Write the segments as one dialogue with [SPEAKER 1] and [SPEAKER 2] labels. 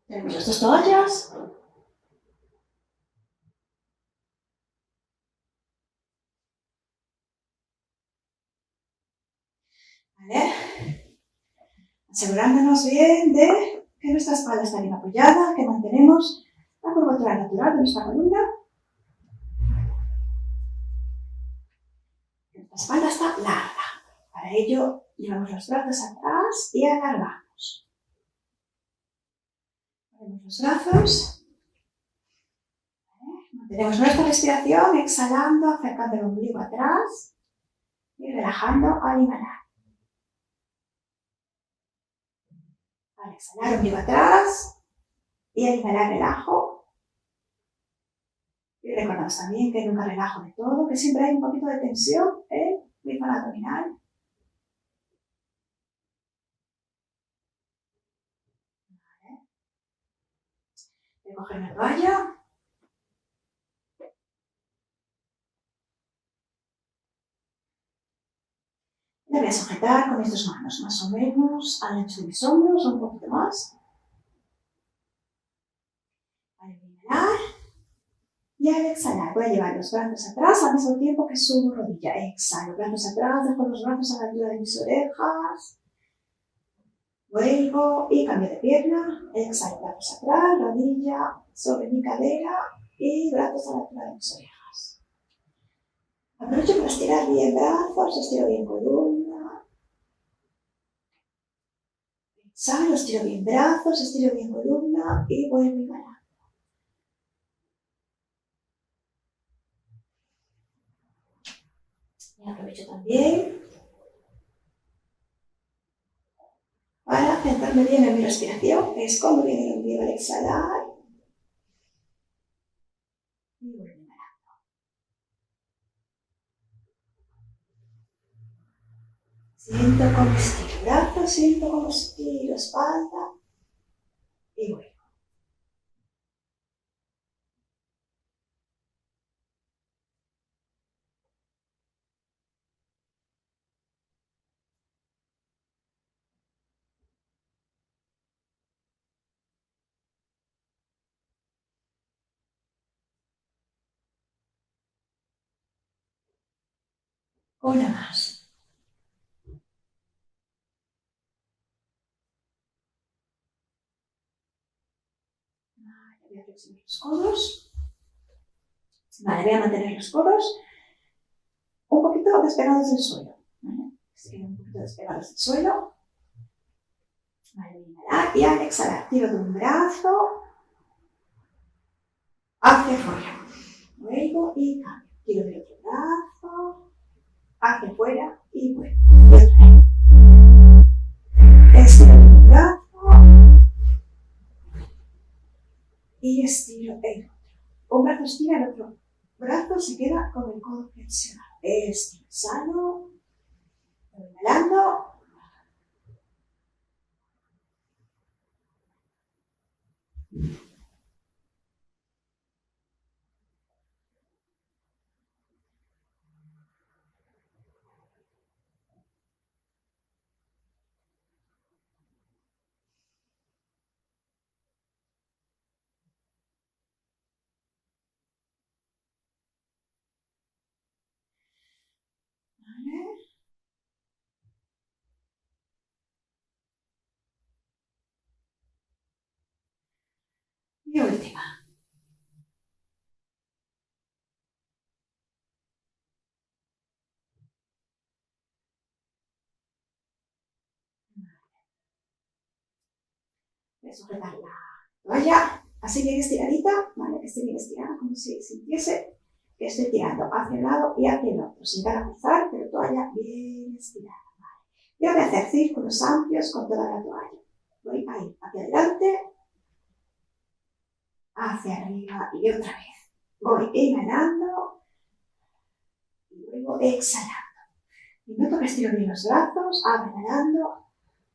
[SPEAKER 1] Tenemos nuestras toallas. ¿Vale? Asegurándonos bien de que nuestra espalda está bien apoyada, que mantenemos la curvatura natural de nuestra columna. Nuestra espalda está larga. Para ello, llevamos los brazos atrás y alargamos. Ponemos los brazos. Mantenemos nuestra respiración, exhalando, acercando el ombligo atrás y relajando al inhalar. Al exhalar, ombligo atrás y al inhalar, relajo. Y recordamos también que nunca relajo de todo, que siempre hay un poquito de tensión en mi zona abdominal. Vale. Voy a coger una toalla. La voy a sujetar con mis dos manos, más o menos al ancho de mis hombros, un poquito más. Al inhalar y al exhalar voy a llevar los brazos atrás al mismo tiempo que subo rodilla. Exhalo, brazos atrás, dejo los brazos a la altura de mis orejas. Vuelvo y cambio de pierna. Exhalo, brazos atrás, rodilla sobre mi cadera y brazos a la altura de mis orejas. Aprovecho para estirar bien brazos, estiro bien columna. Exhalo, estiro bien brazos, estiro bien columna y vuelvo a inhalar. Y aprovecho también para centrarme bien en mi respiración, que es como viene el ombligo al exhalar. Y vuelvo a inhalar. Siento como estiro brazos, siento como estiro espalda y vuelvo. Una más. Vale, voy a flexionar los codos. Vale, voy a mantener los codos un poquito despegados del suelo. ¿Vale? Un poquito despegados del suelo. Vale, voy a inhalar y al exhalar tiro de un brazo hacia afuera. Vuelvo y cambio. Tiro del otro brazo hacia afuera y vuelvo. Estiro un brazo y estiro el otro. Un brazo estira, el otro brazo se queda con el codo flexionado. Estiro, exhalo, inhalando. Vale. Y última. Voy a sujetar la toalla así bien estiradita, ¿vale? Que esté bien estirada, como si sintiese que estoy tirando hacia un lado y hacia el otro, sin dar a cruzar, pero toalla bien estirada. ¿Vale? Yo voy a hacer círculos amplios con toda la toalla. Voy a ir hacia adelante, hacia arriba y otra vez. Voy inhalando y luego exhalando. Y noto que estiro bien los brazos, abro inhalando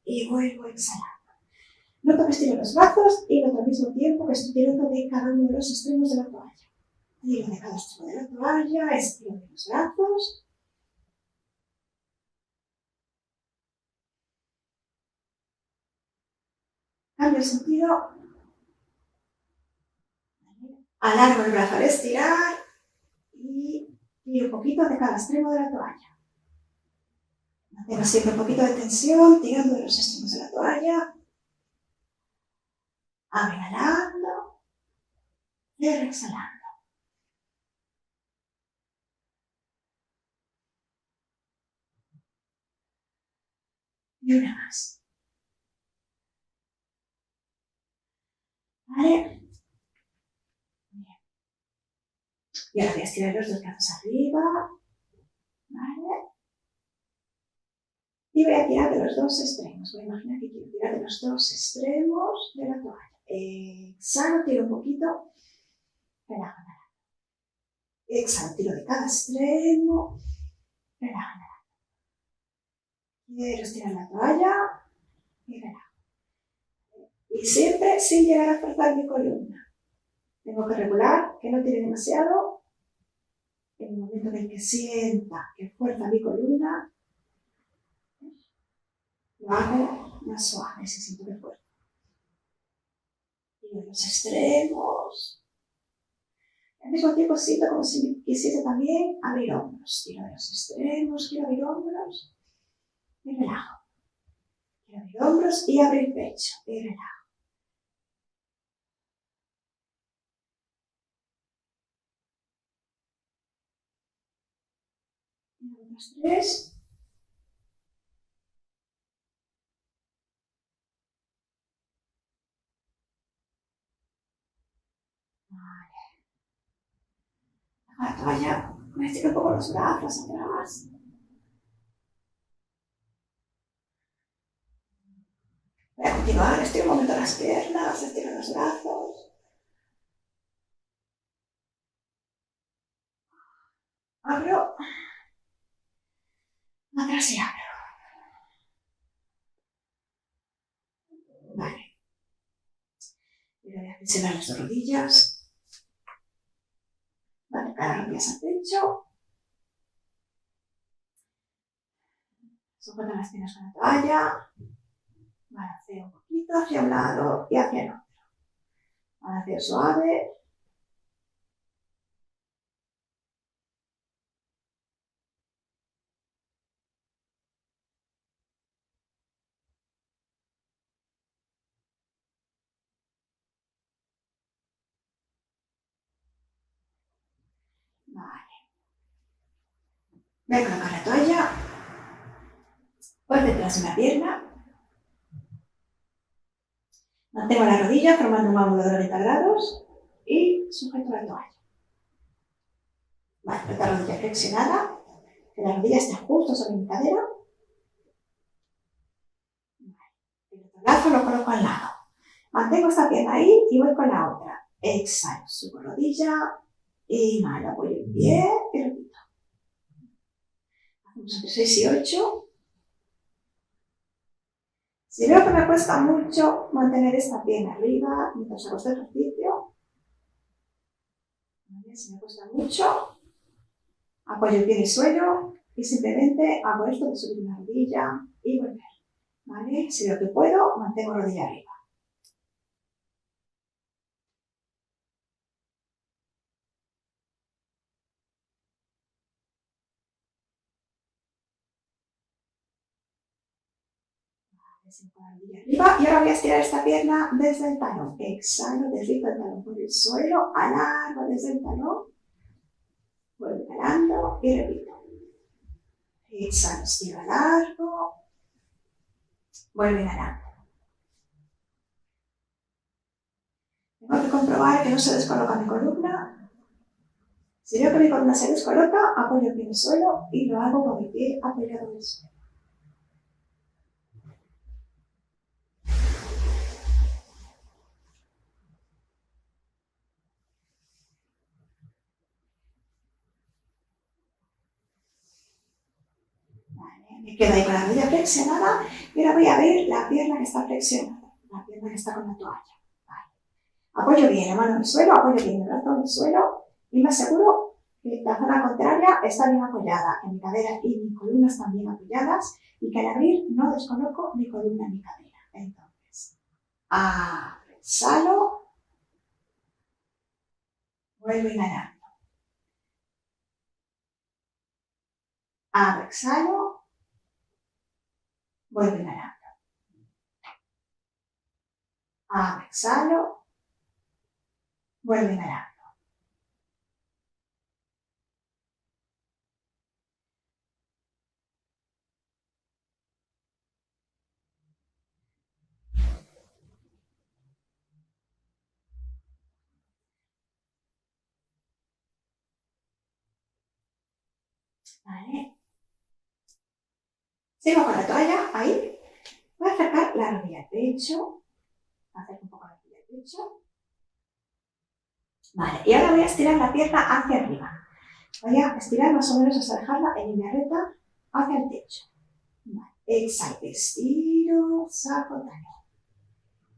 [SPEAKER 1] y vuelvo exhalando. Noto que estiro los brazos y noto al mismo tiempo que estoy tirando de cada uno de los extremos de la toalla. Tiro de cada extremo de la toalla, estiro de los brazos. Cambio el sentido Alargo el brazo al estirar y tiro un poquito de cada extremo de la toalla. Mantengo siempre un poquito de tensión, tirando de los extremos de la toalla. Abre inhalando, cierra exhalando. Y una más. ¿Vale? Bien. Y ahora voy a estirar los dos brazos arriba. ¿Vale? Y voy a tirar de los dos extremos. Voy a imaginar que quiero tirar de los dos extremos de la toalla. Exhalo, tiro un poquito. Relajo. Exhalo, tiro de cada extremo. Relajo. Quiero estirar la toalla y relajo. Y siempre sin llegar a forzar mi columna. Tengo que regular que no tire demasiado. En el momento en el que sienta que fuerza mi columna, lo hago más suave, si siento que fuerza. Tiro de los extremos. Al mismo tiempo siento como si quisiese también abrir hombros. Tiro de los extremos, quiero abrir hombros y relajo. Quiero abrir hombros y abrir pecho y relajo. Los tres. Vale. La toalla, me estiro un poco los brazos atrás. Voy a continuar, estiro un momento las piernas, estiro los brazos. Abro. Atrás y abro. Vale. Y voy a flexionar las dos rodillas. Vale, cada rodillas al pecho. Sujeto las piernas con la toalla. Balanceo un poquito hacia un lado y hacia el otro. Balanceo suave. Vale. Voy a colocar la toalla por detrás de una pierna. Mantengo la rodilla formando un ángulo de 90 grados y sujeto la toalla. Vale, la rodilla flexionada, que la rodilla esté justo sobre mi cadera. Vale. El otro brazo lo coloco al lado. Mantengo esta pierna ahí y voy con la otra. Exhalo, subo rodilla, inhalo, apoyo el pie y repito. Hacemos entre 6 y 8. Si veo que me cuesta mucho mantener esta pierna arriba mientras hago este ejercicio, si me cuesta mucho, apoyo el pie en el suelo y simplemente hago esto de subir una rodilla y volver. ¿Vale? Si veo que puedo, mantengo rodilla arriba. Y ahora voy a estirar esta pierna desde el talón. Exhalo, deslizo el talón por el suelo, alargo desde el talón, vuelvo inhalando y repito. Exhalo, estiro, alargo, vuelvo inhalando. Tengo que comprobar que no se descoloca mi columna. Si veo que mi columna se descoloca, apoyo el pie en el suelo y lo hago con mi pie apoyado en el suelo. Me quedo ahí con la rodilla flexionada y ahora voy a abrir la pierna que está flexionada, la pierna que está con la toalla. Vale. Apoyo bien la mano en el suelo, apoyo bien el brazo en el suelo y me aseguro que la zona contraria está bien apoyada, que mi cadera y mi columna están bien apoyadas y que al abrir no descoloco mi columna ni cadera. Entonces, abro, exhalo, vuelvo inhalando. Abro, exhalo, vuelvo inhalando. Abro, exhalo, vuelvo inhalando. Vale. Sigo con la toalla, ahí. Voy a acercar la rodilla al pecho. Acerco un poco la rodilla al pecho. Vale, y ahora voy a estirar la pierna hacia arriba. Voy a estirar más o menos hasta dejarla en línea recta hacia el techo. Vale, exhalo, estiro, saco, talón.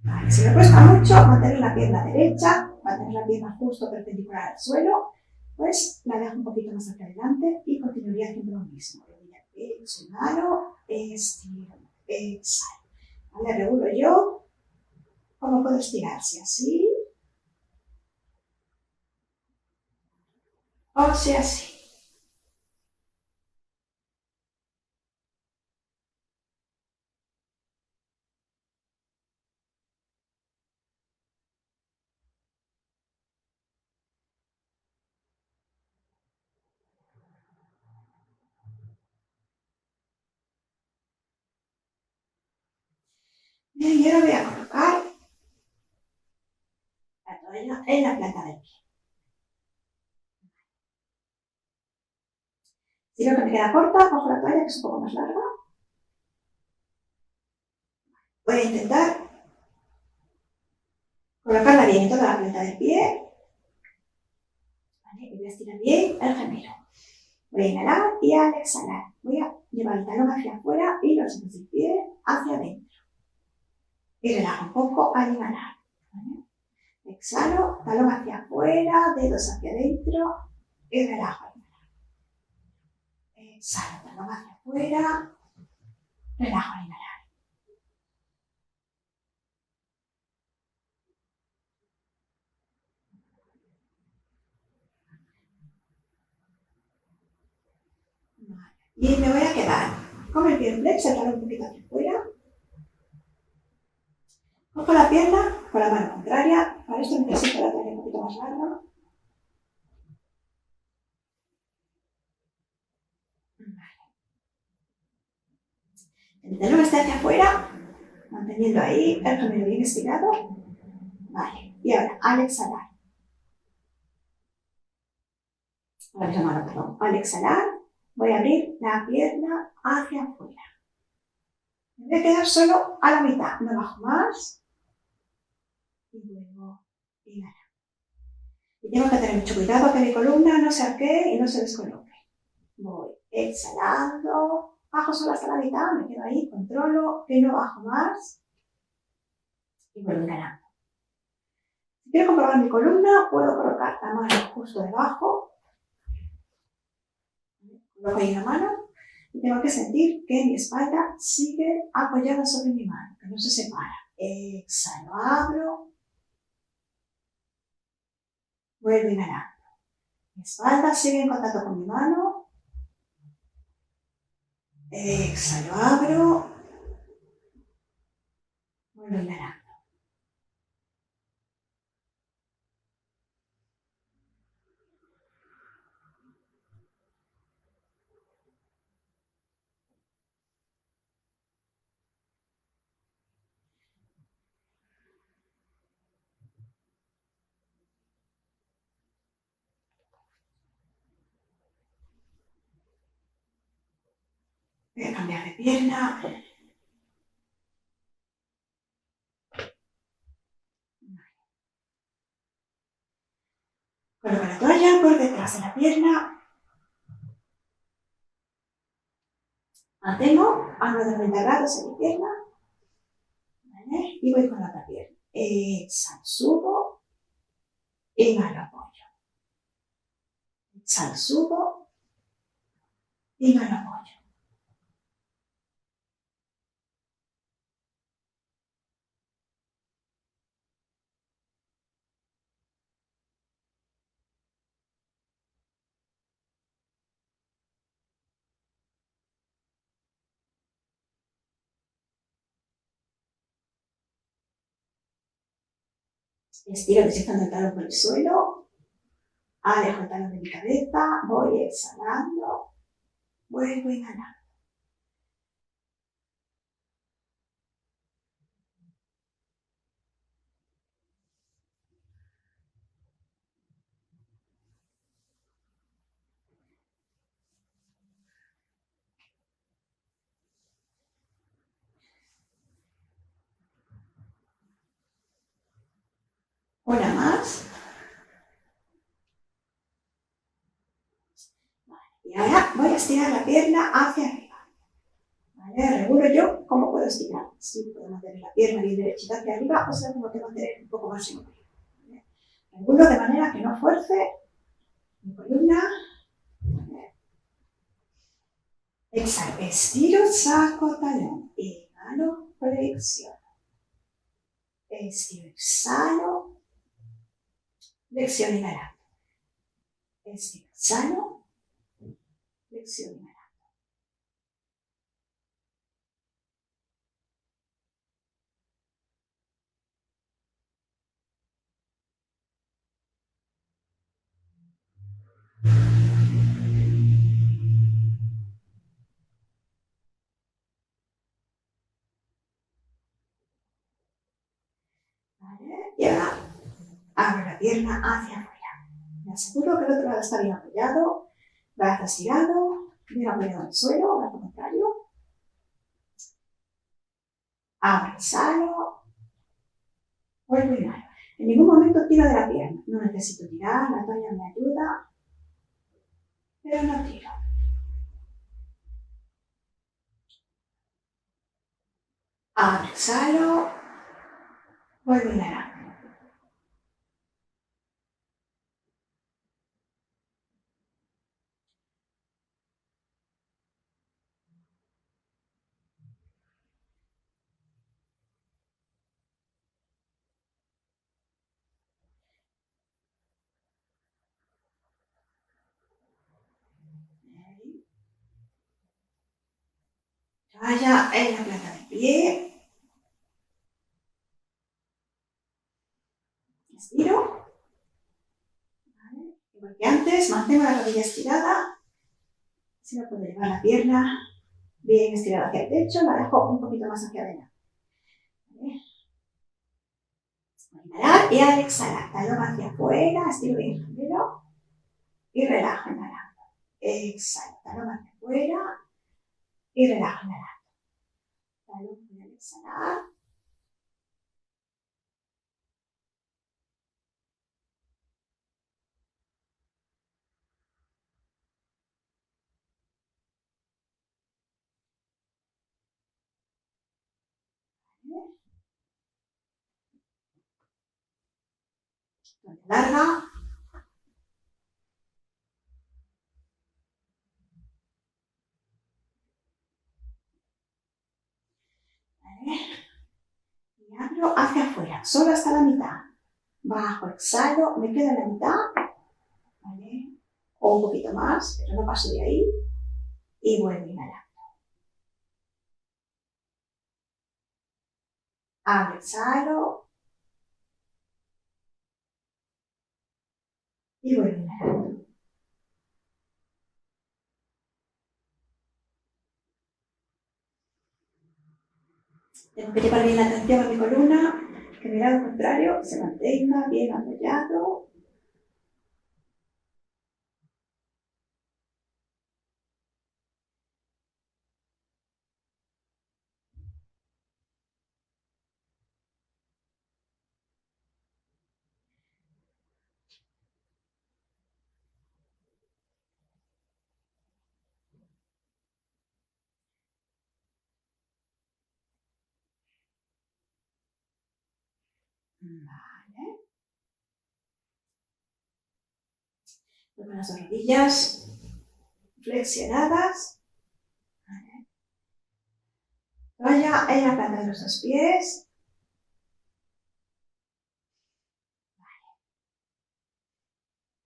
[SPEAKER 1] Vale, si me cuesta mucho mantener la pierna derecha, mantener la pierna justo perpendicular al suelo, pues la dejo un poquito más hacia adelante y continuaría haciendo lo mismo. Rodilla al pecho, inhalo, estiro, exhalo. Vale, regulo yo cómo puedo estirarse, así o sea así. Bien, y ahora voy a colocar la toalla en la planta del pie. Si veo que me queda corta, cojo la toalla que es un poco más larga. Voy a intentar colocarla bien en toda la planta del pie. Vale, y voy a estirar bien el gemelo. Voy a inhalar y al exhalar voy a llevar el talón hacia afuera y los dedos del pie hacia adentro. Y relajo un poco al inhalar. ¿Vale? Exhalo, talón hacia afuera, dedos hacia adentro y relajo al inhalar. Exhalo, talón hacia afuera, relajo al inhalar. Vale. Y me voy a quedar con el pie en flex, el talón un poquito hacia afuera. Cojo la pierna con la mano contraria. Para esto necesito la toalla un poquito más larga. El talón está hacia afuera, manteniendo ahí el gemelo bien estirado. Vale. Y ahora, al exhalar. Al exhalar, voy a abrir la pierna hacia afuera. Me voy a quedar solo a la mitad. No bajo más. Y luego inhalar. Y tengo que tener mucho cuidado que mi columna no se arquee y no se descoloque. Voy exhalando, bajo solo hasta la mitad, me quedo ahí, controlo que no bajo más y vuelvo inhalando. Si quiero comprobar mi columna, puedo colocar la mano justo debajo, coloco ahí la mano y tengo que sentir que mi espalda sigue apoyada sobre mi mano, que no se separa. Exhalo, abro, vuelvo inhalando. Mi espalda sigue en contacto con mi mano. Exhalo, abro, vuelvo inhalando. Voy a cambiar de pierna. Coloco la toalla por detrás de la pierna. Mantengo ángulo de 90 grados en mi pierna. ¿Vale? Y voy con la otra pierna. Exhalo, subo. Inhalo, apoyo. Exhalo, subo. Inhalo, apoyo. Estiro deslizando el talón por el suelo. Alejo el talón de mi cabeza. Voy exhalando. Vuelvo inhalando. Una más. Y ahora voy a estirar la pierna hacia arriba. ¿Vale? Regulo yo cómo puedo estirar. Si puedo mantener la pierna bien derechita hacia arriba o si la tengo que mantener un poco más en arriba. ¿Vale? Regulo de manera que no fuerce mi columna. ¿Vale? Exhalo, estiro, saco talón. Inhalo, flexiono. Estiro, exhalo. Flexiono, inhalando. Estiro, exhalo. Flexiono, inhalando. ¿Vale? Y ahora abro la pierna hacia afuera. Me aseguro que el otro lado está bien apoyado. Brazo estirado, bien apoyado en el suelo, brazo contrario. Abro, exhalo. Vuelvo y inhalo. En ningún momento tiro de la pierna. No necesito tirar, la toalla me ayuda. Pero no tiro. Abro, exhalo. Vuelvo a inhalar. Toalla en la planta del pie. Estiro. ¿Vale? Igual que antes, mantengo la rodilla estirada. Si no puedo llevar la pierna bien estirada hacia el techo, la dejo un poquito más hacia adelante. ¿Vale? Voy a inhalar y al exhalar, talón hacia afuera, estiro bien el gemelo y relajo inhalando. Exhalo, talón hacia afuera y relajo inhalando. Talón voy a exhalar. Larga. ¿Vale? Y abro hacia afuera, solo hasta la mitad. Bajo, exhalo, me quedo en la mitad. ¿Vale? O un poquito más, pero no paso de ahí. Y vuelvo a inhalar. Abro, exhalo. Y vuelvo a inhalar. Tengo que llevar bien la atención a mi columna, que mi lado contrario se mantenga bien apoyado. Vale. Con las rodillas flexionadas. Vale. Toalla en la planta de los dos pies.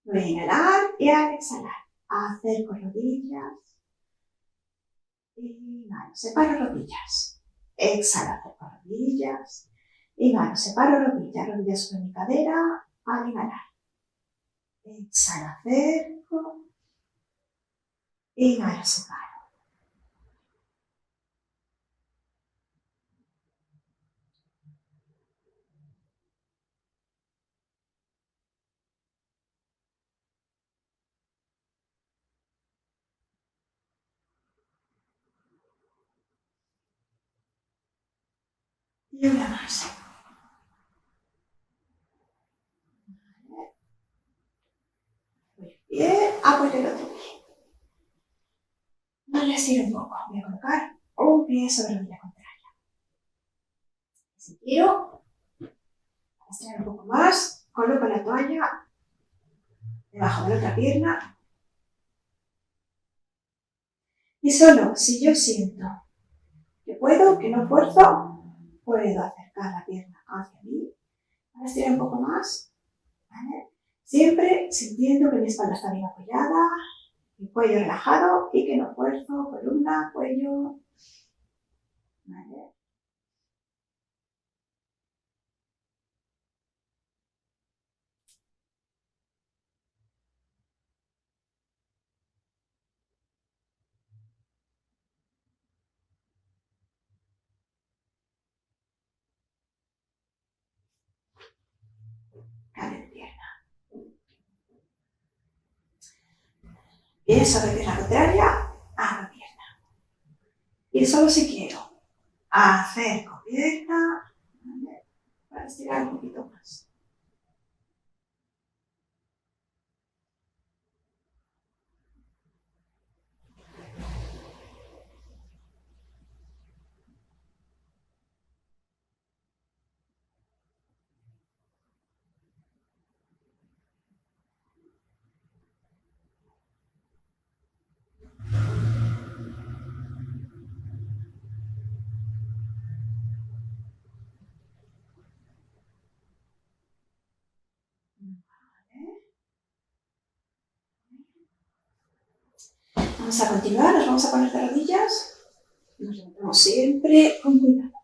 [SPEAKER 1] Voy a inhalar y al exhalar, acerco rodillas. Inhalo, separo rodillas. Exhalo, acerco rodillas. Inhalo, separo rodillas, rodillas sobre mi cadera, al inhalar. Exhalo, acerco. Inhalo, separo. Y una más. Muy bien, apoyo el otro pie. Vale, estiro un poco. Voy a colocar un pie sobre la rodilla contraria. Si quiero, estirar un poco más, coloco la toalla debajo de la otra pierna. Y solo si yo siento que puedo, que no fuerzo, puedo acercar la pierna hacia mí. Ahora estirar un poco más. ¿Vale? Siempre sintiendo que mi espalda está bien apoyada, mi cuello relajado y que no fuerzo, columna, cuello. ¿Vale? Cambio de pierna. Bien, sobre pierna contraria, abro pierna. Y solo si quiero, acerco pierna, ¿vale? Para estirar un poquito más. Vamos a continuar, nos vamos a poner de rodillas. Nos levantamos siempre con cuidado.